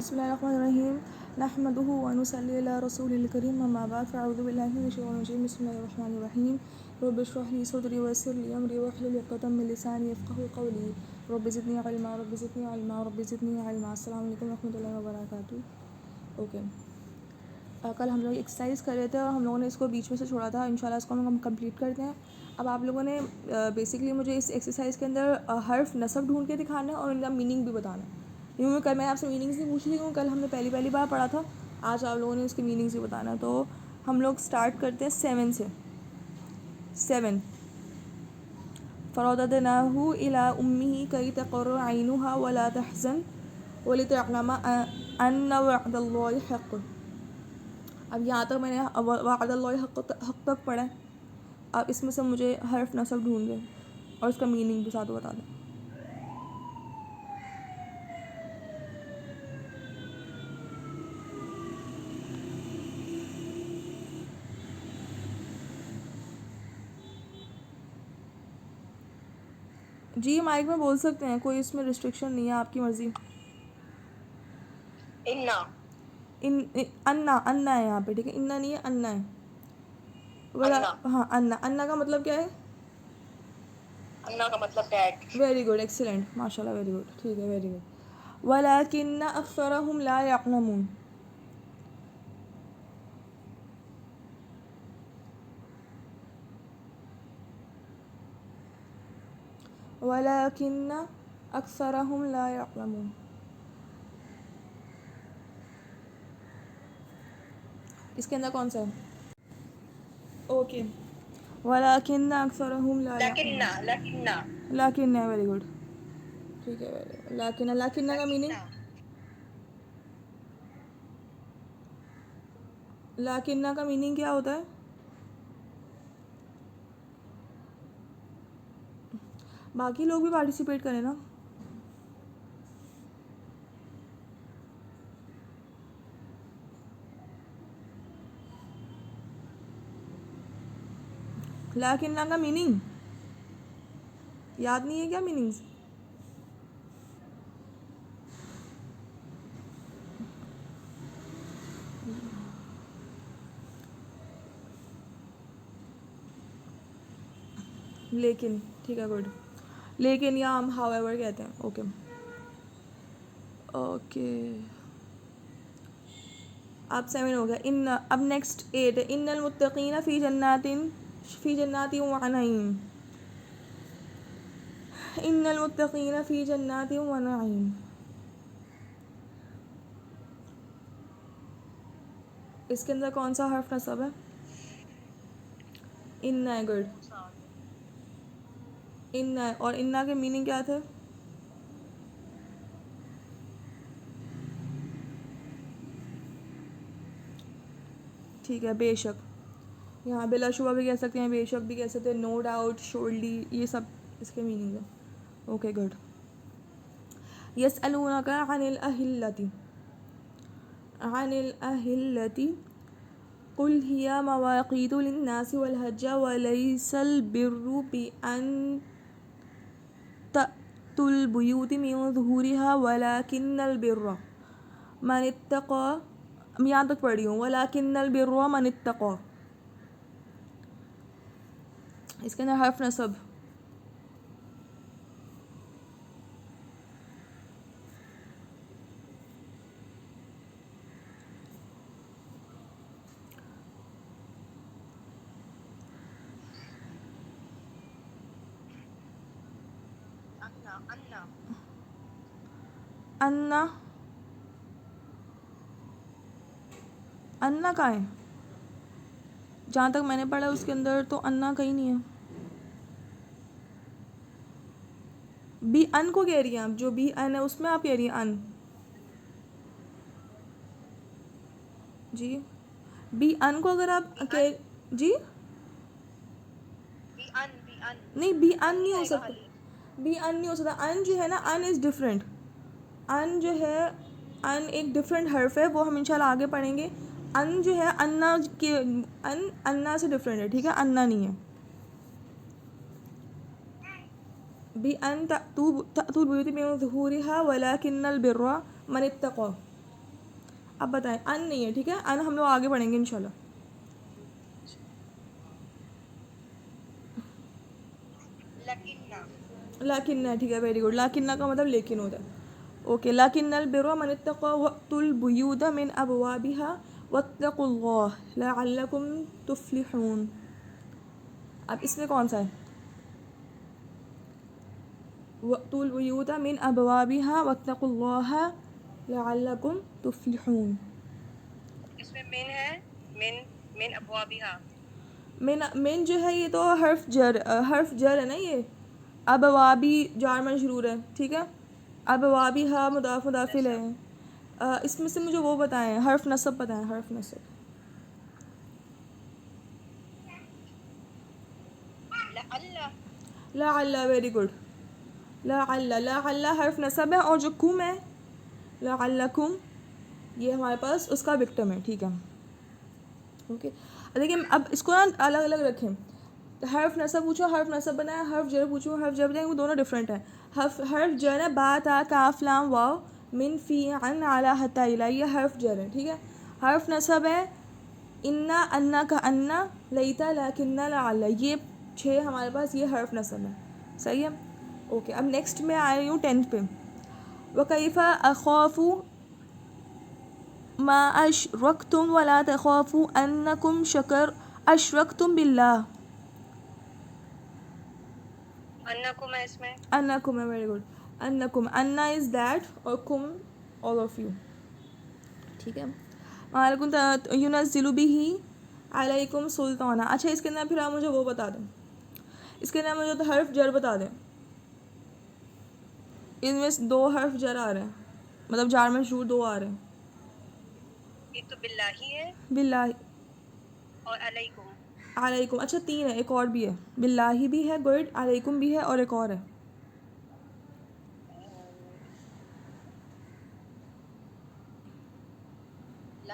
बिस्मिल्लाहिर्रहमानिर्रहीम नहमदुहु व नुसल्ली अला रसूलिल करीम अम्मा बाद फ़अऊज़ु बिल्लाहि मिनश शैतानिर रजीम बिस्मिल्लाहिर्रहमानिर्रहीम रब्बि इश्रह ली सदरी व यस्सिर ली अमरी वहलुल उक़दतम मिन लिसानी यफ़क़हू क़ौली रब्बि ज़िदनी इल्मा रब्बि ज़िदनी इल्मा रब्बि ज़िदनी इल्मा। अस्सलामु अलैकुम व रहमतुल्लाहि व बरकातुहू। ओके, कल हम लोग एक्सरसाइज कर रहे थे और हम लोगों ने इसको बीच में से छोड़ा था। इंशाल्लाह इसको हम कंप्लीट करते हैं। अब आप लोगों ने बेसिकली मुझे इस एक्सरसाइज के अंदर हर्फ नसब ढूंढ के दिखाना है और इनका मीनिंग भी बताना है। यूँ कल मैंने आपसे मीनिंग्स नहीं पूछी थी क्योंकि कल हमने पहली बार पढ़ा था। आज आप लोगों ने इसके मीनिंग्स भी बताना है। तो हम लोग स्टार्ट करते हैं 7 से। 7 फ़रददनाहु इला उम्मिही कई तक़र्र ऐनुहा वला तहज़न वलितअलम अन्न वअदल्लाहि हक़्क़। अब यहाँ तक मैंने वअदल्लाहि हक़्क़ तक पढ़ा है। अब इसमें से मुझे हर्फ नसब ढूंढ दें और उसका मीनिंग भी साथ बता दें। जी माइक में बोल सकते हैं, कोई इसमें रिस्ट्रिक्शन नहीं है, आपकी मर्ज़ी। इन्ना अन्ना अन्ना है यहाँ पे, ठीक है। इन्ना नहीं है, अन्ना है। वाला हाँ, अन्ना। अन्ना का मतलब क्या है? अन्ना का मतलब डैड। वेरी गुड, एक्सीलेंट, माशाल्लाह, वेरी गुड, ठीक है, वेरी गुड। वलाकिन्ना अक्सरहुम ला यअलमून। वलाकिन्ना अक्सरहुम ला यअलमून। इसके अंदर कौन सा है? ओके, वलाकिन्ना अक्सरहुम ला यअलमून। लाकिन्ना, वेरी गुड, ठीक है, वेरी गुड। लाकिन्ना, लाकिन्ना का मीनिंग, लाकिन्ना का मीनिंग क्या होता है? बाकी लोग भी पार्टिसिपेट करें ना। लाकिन्ना का मीनिंग याद नहीं है क्या? मीनिंग्स लेकिन, ठीक है, गुड। लेकिन या हम हाउएवर कहते हैं। ओके ओके, अब 7 हो गया। इन, अब नेक्स्ट 8 है। इन्नल मुत्तकीना फ़ी जन्नातिन व नईम। इन्नल मुत्तकीना फ़ी जन्नातिन व नईम। इसके अंदर कौन सा हर्फ नसब है? इन्ना है, गुड, इन्ना है। और इन्ना के मीनिंग क्या थे? ठीक है, बेशक। यहाँ बिलाशुबा भी कह सकते हैं, बेशक भी कह सकते हैं, नो डाउट, श्योरली, ये सब इसके मीनिंग है। Okay, good. यसअलूनका अनिल अहिल्लति। अनिल अहिल्लति कुल हिया मवाक़ीतु लिन्नासि वल हज्ज वलैसल बिर्रु बिअन तअतुल बुयूति मिन ज़ुहूरिहा वलाकिन्नल बिर्रा मन इत्तक़ा। मैं यहाँ तक पढ़ी हूँ, वलाकिन्नल बिर्रा मन इत्तक़ा। इसके अंदर हर्फ नसब, अन्ना। अन्ना कहाँ है? जहाँ तक मैंने पढ़ा उसके अंदर तो अन्ना कहीं नहीं है। बी अन को कह रही हैं आप? जो बी अन है उसमें आप कह रही हैं अन? जी, बी अन को अगर आप कह, जी नहीं, बी अन नहीं हो सकता। बी अन नहीं हो सकता। अन जो है ना, अन इज़ डिफरेंट। अन जो है, अन एक डिफरेंट हर्फ है, वो हम इंशाल्लाह आगे पढ़ेंगे। अन जो है, अन्ना के अन अन्ना से डिफरेंट है, ठीक है, अन्ना नहीं है। बी अन तअतुल बुयूति मिन ज़ुहूरिहा वलाकिन्नल बिर्रा मन इत्तक़ा। अब बताएं, अन नहीं है, ठीक है, अन हम लोग आगे पढ़ेंगे इंशाल्लाह। लकिन्ना। लाकिन्ना, ठीक है, वेरी गुड। लाकिन्ना का मतलब लेकिन होता है। ओके, लाकिन्नल बिर्रा मन इत्तक़ा वअतुल बुयूता मिन अबवाबिहा वत्तक़ुल्लाह लअल्लकुम तुफ्लिहून। अब इसमें कौन सा है? वअतुल बुयूता मिन अबवाबिहा वत्तक़ुल्लाह लअल्लकुम तुफ्लिहून। इसमें मिन है, मिन मिन अबवाबिहा। मिन जो है ये तो हर्फ जर है ना ये। अबवाबी जार मजरूर है, ठीक है। अबवाबी हा मुदाफ मुदाफिल अच्छा, है। इसमें से मुझे वो बताएं, हर्फ नसब बताएं, हर्फ नसब। लअल्ला। ला अल्ला, वेरी गुड। ला अल्ला, ला अल्ला हर्फ नसब है, और जो कुम है ला अल्लकुम, ये हमारे पास उसका विक्टिम है, ठीक है। ओके, देखिए अब इसको ना अलग अलग रखें। हर्फ नसब पूछो, हर्फ नसब बनाया, हर्फ जर पूछो, हर्फ जर बनाए, वो दोनों डिफरेंट है। हर्फ जर है, बा ता काफ लाम वाव मिन फी अन अला हता इला, ये हर्फ जर है, ठीक है। हर्फ नसब है इन्ना अन्ना का अन्ना लईता लाकिन्ना लाअल्ला, ये 6 हमारे पास ये हर्फ नसब है, सही है। ओके, अब नेक्स्ट में आ रही हूँ 10th पे। वकैफ़ा अख़ाफ़ु मा अशरक्तुम वला तख़ाफ़ु अन्नकुम शकर अशरक्तुम बिल्लाह। अन्नकुम है इसमें। अन्नकुम है, वेरी गुड। अन्नकुम, अन्ना इज़ दैट, और कुम ऑल ऑफ यू, ठीक है। मालकुम युनज़्ज़िलु बिही अलैकुम सुल्ताना। अच्छा, इसके अंदर फिर आप मुझे वो बता दें, इसके अंदर मुझे तो हर्फ जर बता दें। इनमें 2 हर्फ जर आ रहे हैं, मतलब जार में शूर 2 आ रहे हैं। एक तो बिल्लाही है बिल्लाहि और अलैकुम। अलैकुम, अच्छा 3 है, एक और भी है, बिल्लाहि भी है, गुड, अलैकुम भी है, और एक और है।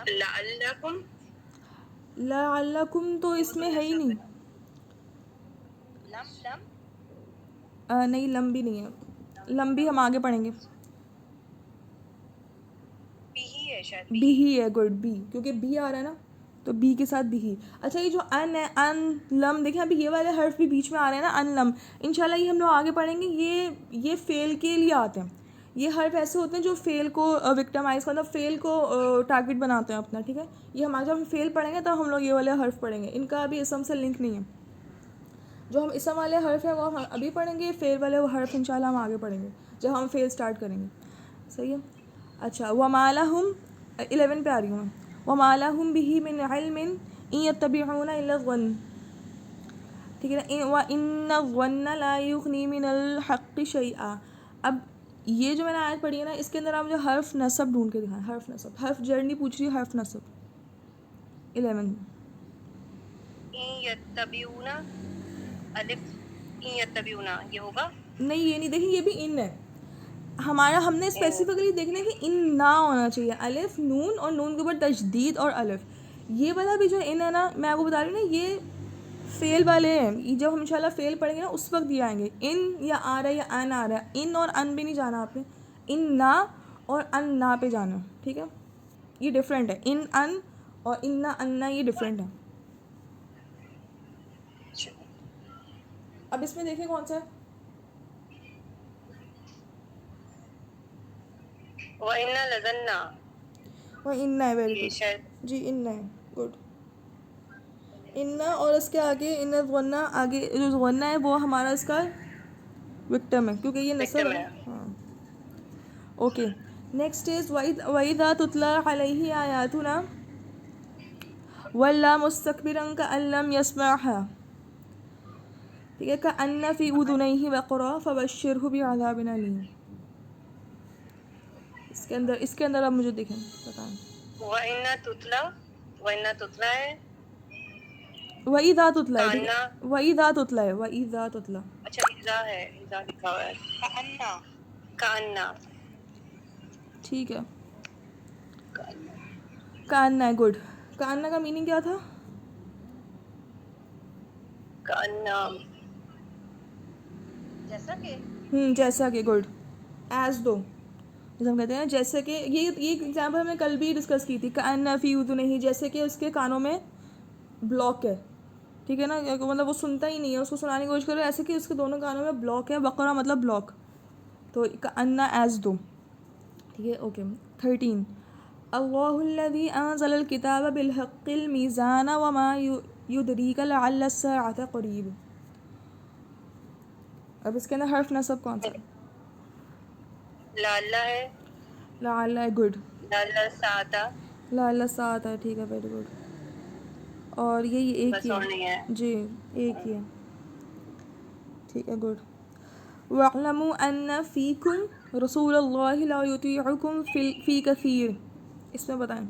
लअल्लकुम। लअल्लकुम तो इसमें है ही नहीं। Lump lump. नहीं, लंबी नहीं है, लंबी हम आगे पढ़ेंगे। बिही है शायद, बी बिही। ही है, गुड, बी, क्योंकि बी आ रहा है ना, तो बी के साथ बी ही। अच्छा, ये जो अन है, अन लम, देखें अभी ये वाले हर्फ भी बीच में आ रहे हैं ना, अन लम, इंशाल्लाह ये हम लोग आगे पढ़ेंगे। ये फेल के लिए आते हैं। ये हर्फ ऐसे होते हैं जो फेल को विक्टिमाइज, मतलब फेल को टारगेट बनाते हैं अपना, ठीक है। ये हमारे जब हम फेल पढ़ेंगे तब हम लोग ये वाले हर्फ पढ़ेंगे, इनका अभी इसम से लिंक नहीं है। जो हम इसम वाले हर्फ हैं वो हम अभी पढ़ेंगे, फेल वाले वो हर्फ इंशाल्लाह हम आगे पढ़ेंगे जब हम फेल स्टार्ट करेंगे, सही है। अच्छा, वमालहुम 11 पे आ रही हूँ मैं। वमालहुम बिही मिन इल्मिन इन यत्तबिऊना इल्ला ज़न्न, ठीक है ना। व इन्ना ज़न्न ला युग़नी मिनल हक़्क़ि शैआ। अब ये जो मैंने आयत पढ़ी है ना, इसके अंदर आप मुझे हर्फ नसब ढूंढ के दिखाएं, हर्फ नसब, हर्फ जर नहीं पूछ रही, हर्फ नसब 11 में। इन यत्तबिऊना, अलिफ, इन यत्तबिऊना ये होगा। नहीं, ये नहीं, देखिए ये भी इन है हमारा, हमने इन स्पेसिफिकली देखना है कि इन ना होना चाहिए, अलिफ नून, और नून के ऊपर तशदीद और अलिफ। ये वाला भी जो इन है ना, मैं आपको बता रही हूँ ना, ये फेल वाले हैं। ये जब हम इंशाल्लाह फेल पढ़ेंगे ना उस वक्त ये आएंगे। इन या आ रहा है या अन आ रहा है, इन और अन भी नहीं जाना आपने, इन ना और अन ना पे जाना, ठीक है। ये डिफरेंट है, इन अन और इन्ना अन्ना, ये डिफरेंट है। अब इसमें देखिए कौन सा है। व इन्ना लज़न्ना, और इन्ना है, वेरी ये गुड, शायद। जी इन्ना है, गुड। इन्ना और इसके आगे इन्ना वन्ना, आगे जो वन्ना है वो हमारा इसका विक्टिम है, क्योंकि ये नसब विक्टिम है ना। है। हाँ, ओके। नेक्स्ट इज वइदा तुतला अलैहि आयातुना वल्ला मुस्तकबिरन कअल्लम यस्मअहा, ठीक है। कअन्न फी उदुनैहि वक़रा फबश्शिरहु बिअज़ाबिन अलीम। इसके अंदर अब मुझे दिखें, बताएं। व इन्ना तुतला, व इन्ना तुतला है। वइदा तुतला है, ठीक कान्ना, है, वइदा तुतला है, वइदा तुतला, अच्छा इज़ा है, इज़ा लिखा हुआ है। कान्ना, कान्ना, ठीक है। कान्ना, कान्ना है, गुड। कान्ना का मीनिंग क्या था? कान्ना जैसा कि। जैसा कि, गुड। एज दो, जैसे हम कहते हैं जैसे कि ये एग्जाम्पल हमने कल भी डिस्कस की थी, कअन्ना फी उज़ुनिही, जैसे कि उसके कानों में ब्लॉक है, ठीक है ना, मतलब वो सुनता ही नहीं है, उसको सुनाने की कोशिश करो ऐसे कि उसके दोनों कानों में ब्लॉक है, बकरा मतलब ब्लॉक, तो कअन्ना एज दो, ठीक है। ओके 13 अल्लाहुल्लज़ी अनज़लल किताब बिलहक़्क़िल मीज़ान वमा युदरीका लअल्ल अस्साअता क़रीब। अब इसके अंदर हर्फ नस्ब कौन सा है? लाला है, लाला, गुड, लाला सादा, लाला सात है, ठीक है, वेरी गुड। और ये एक बस ही और नहीं है। है जी, एक ही है, ठीक है, गुड। वअलमू अन्न फ़ीकुम रसूलल्लाहि ला युतीउकुम फ़ी कसीर, इसमें बताएं।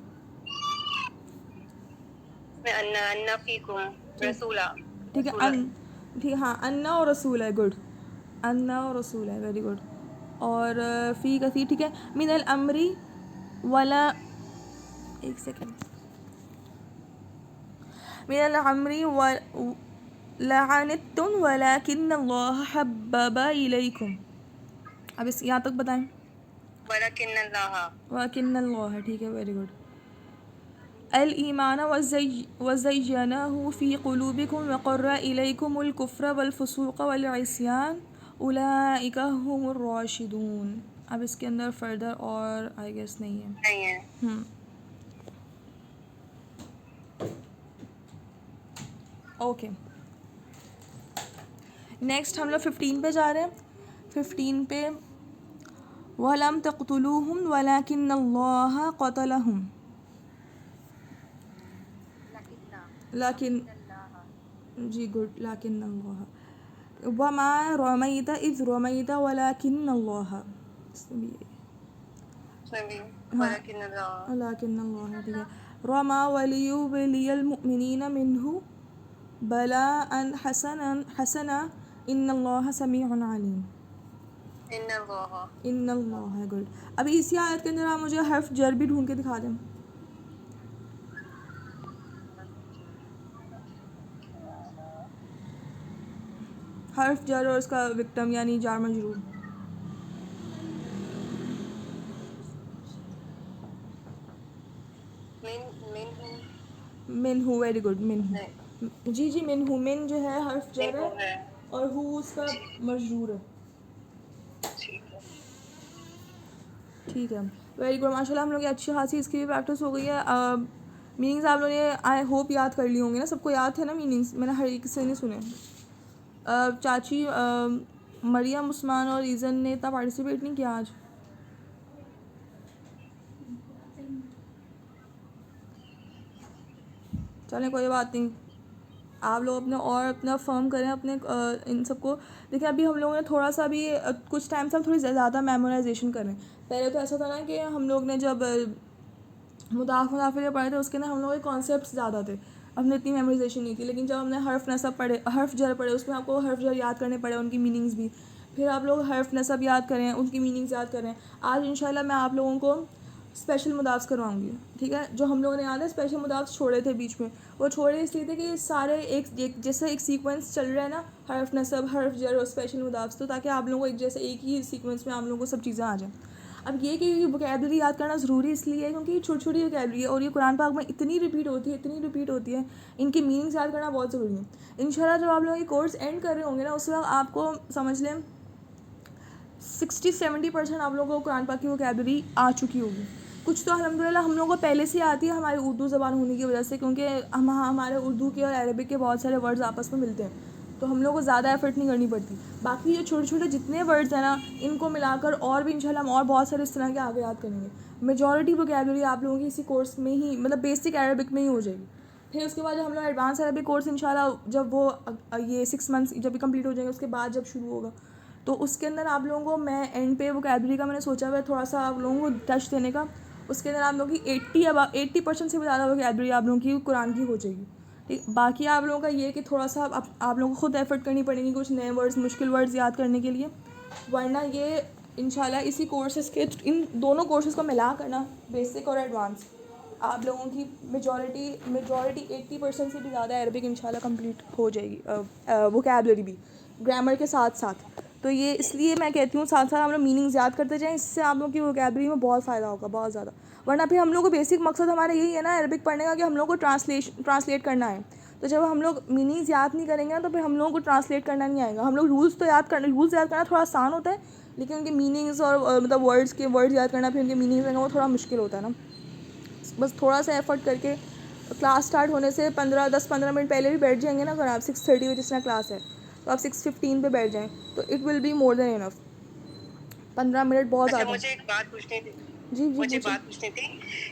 मैं अन्ना फीकुम रसूला, ठीक है, रसूला, ठीक, हाँ, अन्ना और रसूल है, गुड, अन्ना और रसूल है, वेरी गुड। और फ़ी कसीर, ठीक है, मिनल अमरी वाला, एक सेकेंड, मिनल अमरी लअनतुम वलाकिन्नल्लाह हब्बबा इलैकुम। अब इस यहाँ तक बताएं। वलाकिन्नल्लाह, ठीक है, वेरी गुड। अल ईमान वज़य्यनहु फ़ी क़ुलूबिकुम वक़र्रा इलैकुमुल कुफ़्र वल फ़ुसूक़ वल इस्यान उलाइका हुमुर राशिदून। अब इसके अंदर फर्दर और आई गेस नहीं है। ओके, नेक्स्ट हम लोग 15 पे जा रहे हैं। 15 पे वलम तक़्तुलूहुम वलाकिन्नल्लाह क़तलहुम, लाकिन, जी गुड, लाकिन्नल्लाह, वमा रमैता इज़ रमैता वलाकिन्नल्लाह, इसमें भी वलाकिन्नल्लाह, ठीक है। रमा वलियुब्लियल मुमिनीना मिन्हु बलाअन हसना इन्नल्लाह समीउन अलीम, इन्नल्लाह, गुड। अभी इसी आयत के अंदर आप मुझे हर्फ जर भी ढूंढ के दिखा दें। हर्फ जर और उसका विक्टम यानी जार मजरूर। मिन्हु, वेरी गुड, मिन्हु, जी जी, मिन्हु, मिन जो है हर्फ जर है और हु उसका मजरूर है, ठीक है, वेरी गुड, माशाल्लाह। हम लोग अच्छी खासी इसकी भी प्रैक्टिस हो गई है। मीनिंग्स आप लोगों ने आई होप याद कर ली होंगे ना, सबको याद थे ना मीनिंग्स, मैंने हर एक से नहीं सुने। चाची मरियम, उस्मान और ईज़न ने इतना पार्टिसिपेट नहीं किया आज। चलें, कोई बात नहीं, आप लोग अपने और अपना फर्म करें अपने इन सबको। देखिए अभी हम लोगों ने थोड़ा सा भी कुछ टाइम से हम थोड़ी ज़्यादा मेमोराइजेशन करें। पहले तो ऐसा था ना कि हम लोग ने जब मुदाफ़िल पढ़े थे उसके अंदर हम लोगों के कॉन्सेप्ट ज़्यादा थे, हमने इतनी मेमोराइजेशन नहीं थी। लेकिन जब हमने हर्फ नसब पढ़े, हर्फ जर पढ़े, उसमें आपको हर्फ जर याद करने पड़े, उनकी मीनिंग्स भी, फिर आप लोग हर्फ नसब याद करें, उनकी मीनिंग्स याद करें। आज इंशाल्लाह मैं आप लोगों को स्पेशल मुदाफ़ करवाऊँगी, ठीक है। जो हम लोगों ने याद है स्पेशल मुदाफ़ छोड़े थे बीच में, वो छोड़े इसलिए थे कि सारे एक जैसे एक सीक्वेंस चल रहा है ना, हर्फ नसब, हर्फ जर और स्पेशल मुदाफ़, तो ताकि आप लोगों को एक जैसे एक ही सीक्वेंस में आप लोगों को सब चीज़ें आ जाएँ। अब ये कि वोकैबलरी याद करना ज़रूरी इसलिए है क्योंकि छोटी छोटी वोकैबलरी है और ये कुरान पाक में इतनी रिपीट होती है, इनके मीनिंग्स याद करना बहुत ज़रूरी है। इंशाल्लाह जब आप लोग ये कोर्स एंड कर रहे होंगे ना, उस वक्त आपको समझ लें 60-70% आप लोगों को कुरान पाक की वोकैबलरी आ चुकी होगी। कुछ तो अल्हम्दुलिल्लाह हम लोगों को पहले से आती है हमारी उर्दू ज़बान होने की वजह से, क्योंकि हमारे उर्दू के और अरबिक के बहुत सारे वर्ड्स आपस में मिलते हैं, तो हम लोग को ज़्यादा एफर्ट नहीं करनी पड़ती। बाकी ये छोटे छोटे जितने वर्ड्स हैं ना, इनको मिलाकर और भी इंशाल्लाह हम और बहुत सारे इस तरह के आगे याद करेंगे। मेजॉरिटी वोकैबलरी आप लोगों की इसी कोर्स में ही, मतलब बेसिक अरबिक में ही हो जाएगी। फिर उसके बाद जब हम लोग एडवांस अरबिक कोर्स इंशाल्लाह जब वो ये 6 मंथ्स जब भी कंप्लीट हो जाएंगे, उसके बाद जब शुरू होगा, तो उसके अंदर आप लोगों को मैं एंड पे वोकैबलरी का मैंने सोचा हुआ है थोड़ा सा आप लोगों को टच देने का। उसके अंदर आप लोगों की 80% से भी ज़्यादा वोकैबलरी आप लोगों की कुरान की हो जाएगी, ठीक। बाकी आप लोगों का ये कि थोड़ा सा आप लोगों को खुद एफर्ट करनी पड़ेगी कुछ नए वर्ड्स, मुश्किल वर्ड्स याद करने के लिए, वरना ये इंशाल्लाह इसी कोर्सेज़ के, इन दोनों कोर्सेज़ को मिला कर ना, बेसिक और एडवांस, आप लोगों की मेजॉरिटी 80% से भी ज़्यादा अरबिक इंशाल्लाह कंप्लीट हो जाएगी, वोकैबलरी भी ग्रामर के साथ साथ। तो ये इसलिए मैं कहती हूँ साथ साथ हम लोग मीनिंग्स याद करते जाएं, इससे आप लोग की वोकैबुलरी में बहुत फ़ायदा होगा, बहुत ज़्यादा। वरना फिर हम लोग को बेसिक मकसद हमारा यही है ना अरबिक पढ़ने का कि हम लोग को ट्रांसलेट करना है। तो जब हम लोग मीनिंग्स याद नहीं करेंगे ना तो फिर हम लोगों को ट्रांसलेट करना नहीं आएगा। हम लोग रूल्स याद करना थोड़ा आसान होता है, लेकिन उनके मीनिंग्स और मतलब वर्ड्स याद करना, फिर उनके मीनिंग्स वो थोड़ा मुश्किल होता है ना। बस थोड़ा सा एफर्ट करके क्लास स्टार्ट होने से 10-15 मिनट पहले भी बैठ जाएंगे ना, अगर आप 6:30 बजे जिसना क्लास है तो आप 6:15 पे बैठ जाएं तो it will be more than enough. 15 minute बहुत अच्छा, ज़्यादा। मुझे एक बात पूछनी थी। जी जी मुझे पूछिए। बात पूछनी थी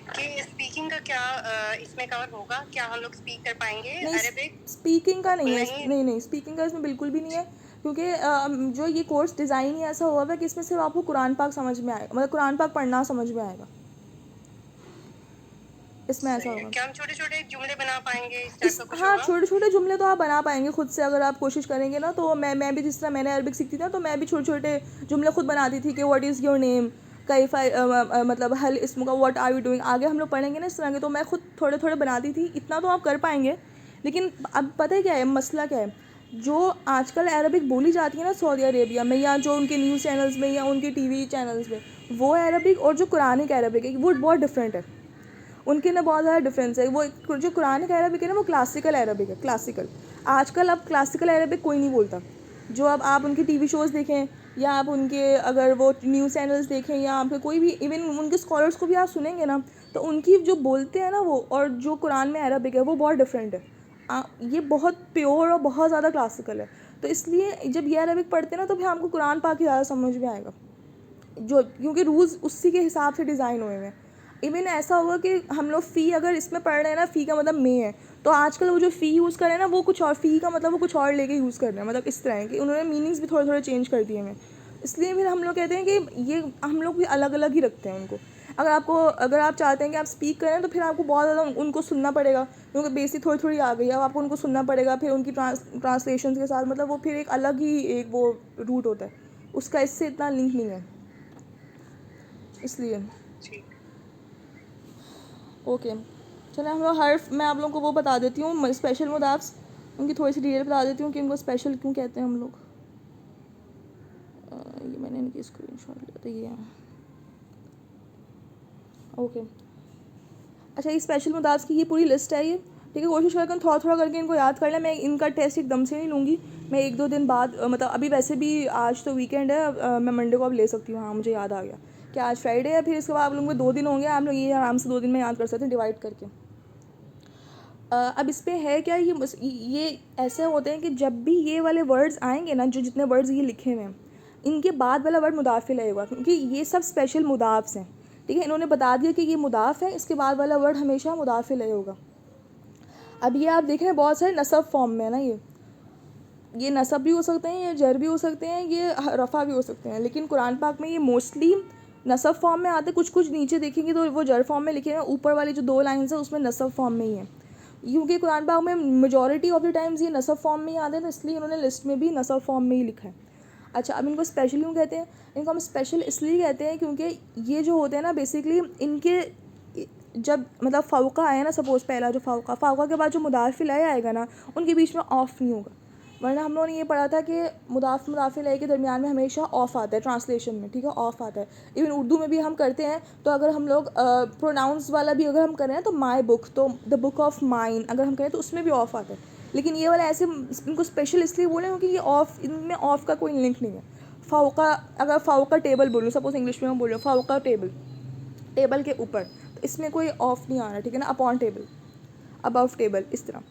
कि स्पीकिंग का क्या इसमें कवर होगा? क्या हम लोग स्पीक कर पाएंगे नहीं, अरेबिक? स्पीकिंग का नहीं है, नहीं। नहीं स्पीकिंग का इसमें बिल्कुल भी नहीं है, क्योंकि जो ये कोर्स डिज़ाइन ही ऐसा हुआ है कि इसमें सिर्फ आपको कुरान पाक समझ में आएगा, मतलब कुरान पाक पढ़ना समझ में आएगा, इसमें ऐसा सही है। होगा। क्या हम छोटे छोटे जुमले बना पाएंगे? इस टाइप का कुछ हाँ, होगा? छोटे छोटे जुमले तो आप बना पाएंगे खुद से, अगर आप कोशिश करेंगे ना। तो मैं भी जिस तरह मैंने अरबिक सीखी थी ना, तो मैं भी छोटे छोटे जुमले खुद बनाती थी कि व्हाट इज़ योर नेम, मतलब हल इसम का व्हाट आर यू डूइंग। आगे हम लोग पढ़ेंगे ना इस तरह के, तो मैं खुद थोड़े थोड़े बनाती थी, इतना तो आप कर पाएंगे। लेकिन अब पता है क्या है मसला, क्या है, जो आजकल अरबिक बोली जाती है ना सऊदी अरेबिया में, या जो उनके न्यूज़ चैनल्स में या उनके टीवी चैनल्स में, वो अरबिक और जो कुरानिक अरबिक है वो बहुत डिफरेंट है। उनके ना बहुत ज़्यादा डिफरेंस है। वो जो कुरानिक अरबिक है ना वो क्लासिकल अरबिक है, क्लासिकल। आजकल अब क्लासिकल अरबिक कोई नहीं बोलता। जो अब आप उनके टीवी शोज़ देखें, या आप उनके अगर वो न्यूज़ चैनल्स देखें, या आप कोई भी इवन उनके स्कॉलर्स को भी आप सुनेंगे ना, तो उनकी जो बोलते हैं ना वो, और जो कुरान में अरबिक है वो बहुत डिफरेंट है। ये बहुत प्योर और बहुत ज़्यादा क्लासिकल है। तो इसलिए जब ये अरबिक पढ़ते हैं ना तो फिर हमको कुरान पाक ही ज़्यादा समझ में आएगा, जो क्योंकि रूल्स उसी के हिसाब से डिज़ाइन हुए हैं। इवन ऐसा होगा कि हम लोग फ़ी अगर इसमें पढ़ रहे हैं ना, फ़ी का मतलब मे है, तो आजकल वो जो फ़ी यूज़ कर रहे हैं ना वो कुछ और, फ़ी का मतलब वो कुछ और लेके यूज़ कर रहे हैं, मतलब इस तरह है कि उन्होंने मीनिंग्स भी थोड़े थोड़े चेंज कर दिए हैं। इसलिए फिर हम लोग कहते हैं कि ये हम लोग भी अलग अलग ही रखते हैं उनको। अगर आप चाहते हैं कि आप स्पीक करें तो फिर आपको बहुत ज़्यादा उनको सुनना पड़ेगा, क्योंकि बेसिक थोड़ी थोड़ी आ गई है, अब आपको उनको सुनना पड़ेगा, फिर उनकी ट्रांसलेशन के साथ, मतलब वो फिर एक अलग ही एक वो रूट होता है उसका, इससे इतना लिंक नहीं है इसलिए। ओके, चलो हम लोग मैं आप लोगों को वो बता देती हूँ स्पेशल मुदाफ़्स, उनकी थोड़ी सी डिटेल बता देती हूँ कि उनको स्पेशल क्यों कहते हैं हम लोग। ये मैंने इनकी स्क्रीनशॉट लिया था, ये है। ओके, अच्छा, ये स्पेशल मुदाफ़्स की ये पूरी लिस्ट है ये, ठीक है। कोशिश करके थोड़ा थोड़ा करके इनको याद कर लें। मैं इनका टेस्ट एकदम से नहीं लूँगी, मैं 1-2 दिन बाद, मतलब अभी वैसे भी आज तो वीकेंड है, मैं मंडे को अब ले सकती हूँ। हाँ, मुझे याद आ गया कि आज फ्राइडे है, फिर इसके बाद आप लोगों को 2 दिन होंगे, आप लोग ये आराम से 2 दिन में याद कर सकते हैं डिवाइड करके। अब इस पर है क्या, ये ऐसे होते हैं कि जब भी ये वाले वर्ड्स आएंगे ना, जो जितने वर्ड्स ये लिखे हुए हैं, इनके बाद वाला वर्ड मुदाफ़ इलैहि होगा, क्योंकि ये सब स्पेशल मुदाफ़्स हैं, ठीक है। इन्होंने बता दिया कि ये मुदाफ़ है, इसके बाद वाला वर्ड हमेशा मुदाफ़ इलैहि होगा। अब ये आप देख रहे हैं बहुत सारे नसब फॉर्म में है ना, ये नसब भी हो सकते हैं, ये जर भी हो सकते हैं, ये रफ़ा भी हो सकते हैं, लेकिन कुरान पाक में ये मोस्टली नसब फॉर्म में आते हैं। कुछ कुछ नीचे देखेंगे तो वो जर फॉर्म में लिखे हैं, ऊपर वाली जो 2 लाइन्स है उसमें नसब फॉर्म में ही है, क्योंकि कुरान पाक में मेजॉरिटी ऑफ द टाइम्स ये नसब फॉर्म में ही आते हैं, तो इसलिए उन्होंने लिस्ट में भी नसब फॉर्म में ही लिखा है। अच्छा, अब इनको स्पेशल क्यों कहते हैं? इनको हम स्पेशल इसलिए कहते हैं क्योंकि ये जो होते हैं ना बेसिकली इनके, जब मतलब फ़ौका आया ना, सपोज़ पहला जो फ़ौका के बाद जो मुदाफ़ इलैहि आएगा ना, उनके बीच में ऑफ़ नहीं होगा। वरना हम लोगों ने ये पढ़ा था कि मुदाफ़ इलैहि के दरमियान में हमेशा ऑफ़ आता है ट्रांसलेशन में, ठीक है, ऑफ़ आता है। इवन उर्दू में भी हम करते हैं, तो अगर हम लोग प्रोनाउंस वाला भी अगर हम करें तो माई बुक, तो द बुक ऑफ माइन अगर हम करें तो उसमें भी ऑफ़ आता है। लेकिन ये वाला ऐसे इनको स्पेशल इसलिए बोले क्योंकि ये ऑफ़, इनमें ऑफ़ का कोई लिंक नहीं है। फ़ौका, अगर फ़ौका टेबल बोलूँ, सपोज़ इंग्लिश में हम बोल रहे हो फ़ौका टेबल, टेबल के ऊपर, तो इसमें कोई ऑफ़ नहीं आ रहा, ठीक है ना। अपॉन टेबल, अबव टेबल, इस तरह,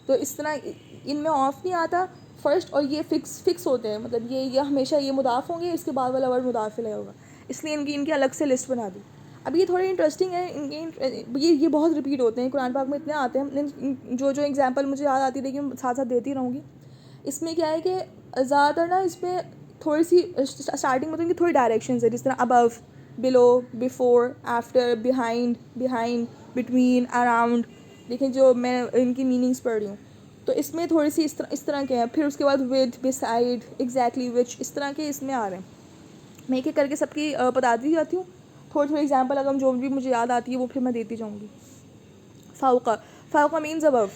तो इस तरह इनमें ऑफ़ नहीं आता फर्स्ट, और ये फिक्स होते हैं, मतलब ये हमेशा ये मुदाफ़ होंगे, इसके बाद वाला वर्ड मुदाफ़ इलैहि होगा, इसलिए इनकी अलग से लिस्ट बना दी। अब ये थोड़े इंटरेस्टिंग है, इनके ये बहुत रिपीट होते हैं कुरान पाक में, इतने आते हैं, जो एग्जांपल मुझे याद आती है, लेकिन साथ साथ देती रहूँगी। इसमें क्या है कि ज़्यादातर ना इसमें थोड़ी सी स्टार्टिंग में तो इनकी थोड़ी डायरेक्शंस है, जिस तरह above, below, before, after, behind, between, around. लेकिन जो मैं इनकी मीनिंग्स पढ़ रही हूँ तो इसमें थोड़ी सी इस तरह के हैं। फिर उसके बाद विद, बिसाइड, एग्जैक्टली, विच, इस तरह के इसमें आ रहे हैं। मैं एक एक करके सबकी बताती जाती हूँ, थोड़ी थोड़ी एग्जांपल अगर जो भी मुझे याद आती है वो फिर मैं देती जाऊँगी। फ़ौका मीन्स अबव,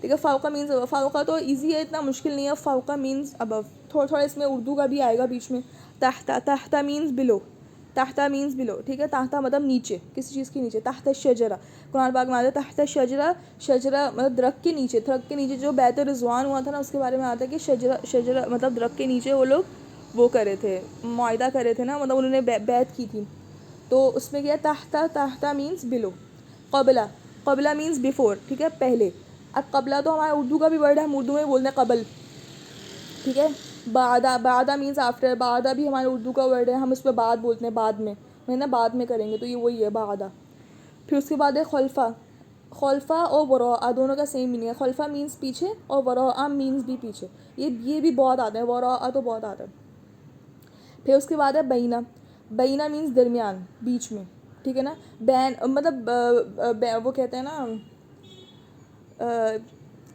ठीक है, फ़ौका मीन्स अबव। फ़ौका तो ईजी है, इतना मुश्किल नहीं है। फ़ौका मीन्स अबव, थोड़ा थोड़ा इसमें उर्दू का भी आएगा बीच में। तहता, तहता मीन्स बिलो, तहता मीन्स बिलो, ठीक है। तहता मतलब नीचे, किसी चीज़ के नीचे। तहता शजरा, कुरान पाक में आता है तहता शजरा, शजरा मतलब दरख्त के नीचे। दरख्त के नीचे जो बैत रिजवान हुआ था ना, उसके बारे में आता है कि शजरा, शजरा मतलब दरख्त के नीचे वो लोग वो करे थे, मुआहदा करे थे ना, मतलब उन्होंने बैत की थी। तो उसमें क्या, तहता, तहता मीन्स बिलो। कबला, कबला मीन्स बिफोर, ठीक है, पहले। अब कबला तो हमारा उर्दू का भी वर्ड है, हम उर्दू में बोलते हैं कबल, ठीक है। बादा, बादा मीन्स आफ्टर, बादा भी हमारे उर्दू का वर्ड है, हम उस पर बाद बोलते हैं, बाद में, है ना, बाद में करेंगे, तो ये वही है बादा। फिर उसके बाद है खलफा। खलफा और वरा दोनों का सेम मीनिंग है। खलफा मीन्स पीछे और वरा मीन्स भी पीछे, ये भी बहुत आता है, वरा तो बहुत आता है। फिर उसके बाद है बैना। बैना मीन्स दरमियान, बीच में, ठीक है ना। बैन मतलब वो कहते हैं ना,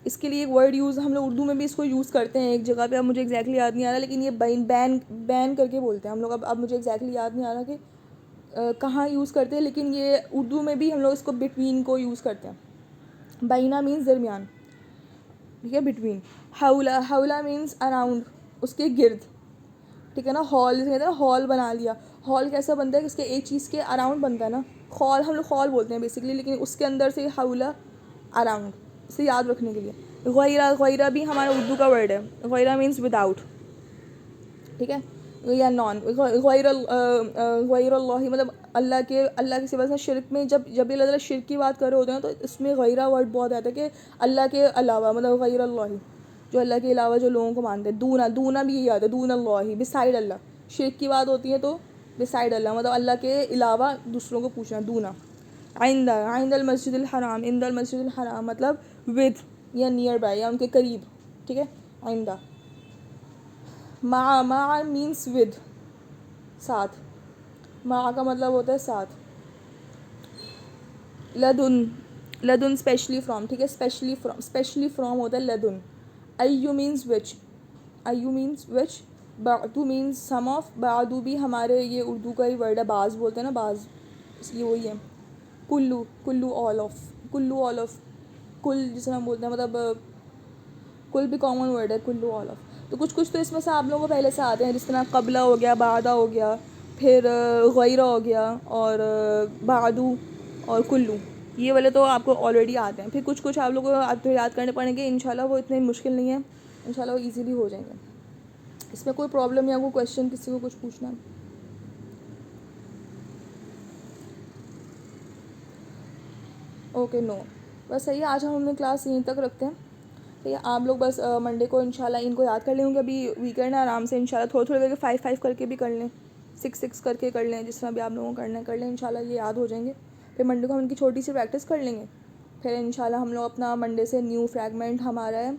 इसके लिए एक वर्ड यूज़ हम लोग उर्दू में भी इसको यूज़ करते हैं एक जगह पे, अब मुझे एग्जैक्टली याद नहीं आ रहा, लेकिन ये बैन बैन बैन करके बोलते हैं हम लोग। अब मुझे एग्जैक्टली याद नहीं आ रहा कि कहाँ यूज़ करते हैं, लेकिन ये उर्दू में भी हम लोग इसको बिटवीन को यूज़ करते हैं। बैना मीन्स दरमियान, ठीक है, बिटवीन। हौला, हौला मीन्स अराउंड, उसके गिर्द, ठीक है ना। हॉल जैसे कहते हैं ना, हॉल बना लिया। हॉल कैसा बनता है कि उसके एक चीज़ के अराउंड बनता है ना। हॉल हम लोग हॉल बोलते हैं बेसिकली, लेकिन उसके अंदर से हौला अराउंड, इसे याद रखने के लिए। गैरा, गैरा भी हमारा उर्दू का वर्ड है। गैरा मीन्स विदाउट, ठीक है, या नॉन। गैरुल्लाह मतलब अल्लाह के सिवा से शिरक में, जब जब ये अल्लाह शिरक की बात कर रहे होते हैं तो इसमें गैरा वर्ड बहुत आता है कि अल्लाह के अलावा, मतलब गैरुल्लाह, जो अल्लाह के अलावा जो लोगों को मानते हैं। दूना, दूना भी यही आता है, दून अल्लाह, बिसाइड अल्लाह। शिरक की बात होती है तो बिसाइड अल्लाह, मतलब अल्लाह के अलावा दूसरों को पूछना, दूना। आइंदा, आइंदल मस्जिदिल हराम, इंदल मस्जिदिल हराम मतलब विद या नियर बाय या उनके करीब, ठीक है, आइंदा। मा, मा मीन्स विद, साथ। मा का मतलब होता है साथ। लदुन, लदुन स्पेशली फ्रॉम, ठीक है, स्पेशली फ्रॉम होता है लदुन। अय्यू मीन्स विच, अय्यू मीन्स विच। बादू मीन्स सम ऑफ, बादू भी हमारे ये उर्दू का ही वर्ड है, बाज़ बोलते हैं ना, बाज़, इसलिए वही है। Kullu, Kullu all of, Kullu all of, कुल जिसे हम बोलते हैं, मतलब कुल भी कॉमन वर्ड है, कुल्लू ऑल ऑफ। तो कुछ कुछ तो इसमें से आप लोगों को पहले से आते हैं, जिस तरह कबला हो गया, बादा हो गया, फिर गैरा हो गया, और बादू और कुल्लू, ये वाले तो आपको ऑलरेडी आते हैं। फिर कुछ कुछ आप लोगों को आपको याद करने पड़ेंगे, इंशाल्लाह वो इतने मुश्किल नहीं है, इंशाल्लाह वो ईजीली हो जाएंगे। इसमें कोई प्रॉब्लम या कोई क्वेश्चन, किसी को कुछ पूछना है? ओके, नो, बस सही है, आज हम अपनी क्लास यहीं तक रखते हैं, ठीक है। आप लोग बस मंडे को इंशाल्लाह इनको याद कर लेंगे, अभी वीकेंड है, आराम से इंशाल्लाह थोड़े थोड़े करके 5 करके भी कर लें, 6 करके कर लें, जिस तरह भी आप लोगों को करना है कर लें, इंशाल्लाह ये याद हो जाएंगे। फिर मंडे को हम इनकी छोटी सी प्रैक्टिस कर लेंगे, फिर इंशाल्लाह हम लोग अपना मंडे से न्यू फ्रैगमेंट हमारा है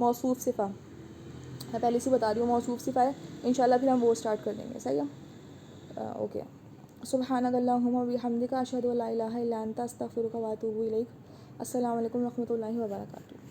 मौसूफ सिफ़ा, मैं पहले से बता रही हूँ, मौसूफ सिफ़ा है, इंशाल्लाह फिर हम वो स्टार्ट कर देंगे, सही है। ओके, सुब्हानकल्लाहुम्मा व बिहम्दिका अशहदु अल्ला इलाहा इल्ला अंता अस्तगफिरुका व अतूबु इलैक। अस्सलामु अलैकुम व रहमतुल्लाहि व बरकातुहू।